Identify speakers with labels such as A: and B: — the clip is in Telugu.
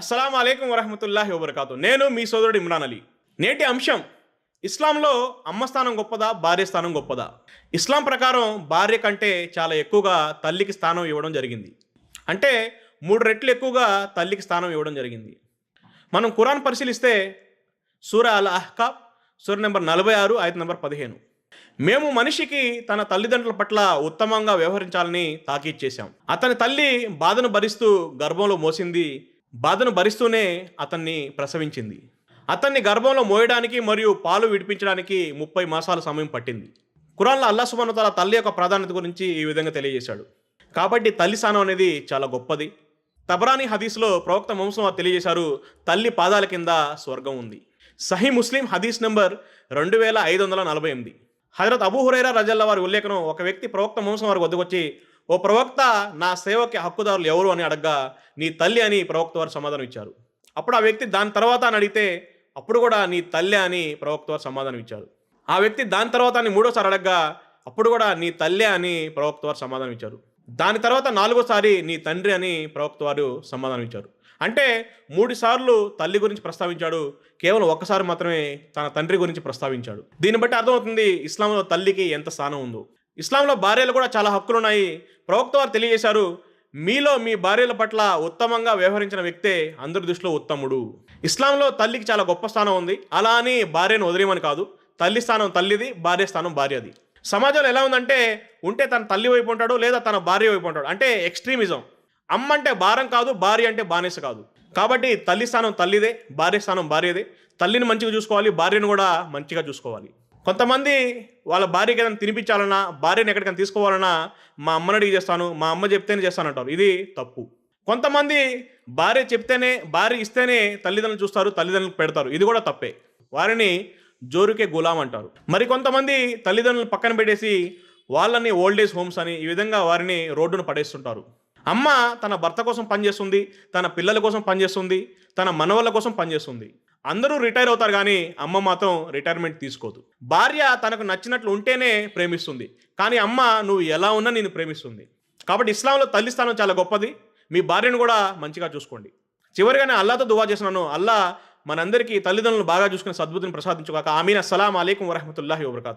A: అస్సలాము అలైకుం వరహమతుల్లాహి వబర్కాతు. నేను మీ సోదరుడు ఇమ్రాన్ అలీ. నేటి అంశం, ఇస్లాంలో అమ్మ స్థానం గొప్పదా, భార్య స్థానం గొప్పదా? ఇస్లాం ప్రకారం భార్య కంటే చాలా ఎక్కువగా తల్లికి స్థానం ఇవ్వడం జరిగింది. అంటే 3 రెట్లు ఎక్కువగా తల్లికి స్థానం ఇవ్వడం జరిగింది. మనం ఖురాన్ పరిశీలిస్తే సూరా అల్ అహ్కాఫ్ సూర నెంబర్ 46 ఆయత నెంబర్ 15. మేము మనిషికి తన తల్లిదండ్రుల పట్ల ఉత్తమంగా వ్యవహరించాలని తాకీద్ చేశాం. అతని తల్లి బాధను భరిస్తూ గర్భంలో మోసింది, బాధను భరిస్తూనే అతన్ని ప్రసవించింది. అతన్ని గర్భంలో మోయడానికి మరియు పాలు విడిపించడానికి 30 మాసాల సమయం పట్టింది. ఖురాన్లో అల్లాహ్ సుబ్హానహు వ తఆలా తల్లి యొక్క ప్రాధాన్యత గురించి ఈ విధంగా తెలియజేశాడు. కాబట్టి తల్లి స్థానం అనేది చాలా గొప్పది. తబరానీ హదీస్లో ప్రవక్త ముహమ్మద్ తెలియజేశారు, తల్లి పాదాల కింద స్వర్గం ఉంది. సహీ ముస్లిం హదీస్ నెంబర్ 2548. హజరత్ అబూ హురైరా రజల్లా వారి ఉల్లేఖనం, ఒక వ్యక్తి ప్రవక్త ముహమ్మద్ వారి వద్దకు వచ్చి, ఓ ప్రవక్త, నా సేవకి హక్కుదారులు ఎవరు అని అడగ్గా, నీ తల్లి అని ప్రవక్త వారు సమాధానం ఇచ్చారు. అప్పుడు ఆ వ్యక్తి దాని తర్వాత అని అడిగితే, అప్పుడు కూడా నీ తల్లి అని ప్రవక్త వారు సమాధానం ఇచ్చారు. ఆ వ్యక్తి దాని తర్వాత అని 3వసారి అడగ్గా, అప్పుడు కూడా నీ తల్లి అని ప్రవక్త వారు సమాధానం ఇచ్చారు. దాని తర్వాత 4వసారి నీ తండ్రి అని ప్రవక్త వారు సమాధానం ఇచ్చారు. అంటే 3 సార్లు తల్లి గురించి ప్రస్తావించాడు, కేవలం ఒక్కసారి మాత్రమే తన తండ్రి గురించి ప్రస్తావించాడు. దీన్ని బట్టి అర్థమవుతుంది ఇస్లాంలో తల్లికి ఎంత స్థానం ఉందో. ఇస్లాంలో భార్యలు కూడా చాలా హక్కులు ఉన్నాయి. ప్రవక్త వారు తెలియజేశారు, మీలో మీ భార్యల పట్ల ఉత్తమంగా వ్యవహరించిన వ్యక్తే అందరి దృష్టిలో ఉత్తముడు. ఇస్లాంలో తల్లికి చాలా గొప్ప స్థానం ఉంది. అలా అని భార్యను వదిలేయమని కాదు. తల్లి స్థానం తల్లిది, భార్య స్థానం భార్యది. సమాజంలో ఎలా ఉందంటే, ఉంటే తన తల్లి వైపు ఉంటాడు, లేదా తన భార్య వైపు ఉంటాడు. అంటే ఎక్స్ట్రీమిజం. అమ్మ అంటే భారం కాదు, భార్య అంటే బానిస కాదు. కాబట్టి తల్లి స్థానం తల్లిదే, భార్య స్థానం భార్యదే. తల్లిని మంచిగా చూసుకోవాలి, భార్యను కూడా మంచిగా చూసుకోవాలి. కొంతమంది వాళ్ళ భార్యకి ఏదైనా తినిపించాలన్నా, భార్యను ఎక్కడికైనా తీసుకోవాలన్నా, మా అమ్మని అడిగి చేస్తాను, మా అమ్మ చెప్తేనే చేస్తానంటారు. ఇది తప్పు. కొంతమంది భార్య ఇస్తేనే తల్లిదండ్రులు చూస్తారు, తల్లిదండ్రులకు పెడతారు. ఇది కూడా తప్పే. వారిని జోరుకే గులాం అంటారు. మరి కొంతమంది తల్లిదండ్రులను పక్కన పెట్టేసి వాళ్ళని ఓల్డేజ్ హోమ్స్ అని ఈ విధంగా వారిని రోడ్డును పడేస్తుంటారు. అమ్మ తన భర్త కోసం పనిచేస్తుంది, తన పిల్లల కోసం పనిచేస్తుంది, తన మనవళ్ళ కోసం పనిచేస్తుంది. అందరూ రిటైర్ అవుతారు కానీ అమ్మ మాత్రం రిటైర్మెంట్ తీసుకోదు. భార్య తనకు నచ్చినట్లు ఉంటేనే ప్రేమిస్తుంది, కానీ అమ్మ నువ్వు ఎలా ఉన్నా నేను ప్రేమిస్తుంది. కాబట్టి ఇస్లాంలో తల్లి స్థానం చాలా గొప్పది. మీ భార్యను కూడా మంచిగా చూసుకోండి. చివరిగానే అల్లాతో దువా చేస్తున్నాను, అల్లా మనందరికీ తల్లిదండ్రులను బాగా చూసుకునే సద్బుద్ధిని ప్రసాదించుగాక. ఆమీన్. అస్సలాము అలైకుం వరహమతుల్లాహి వబర్కాతు.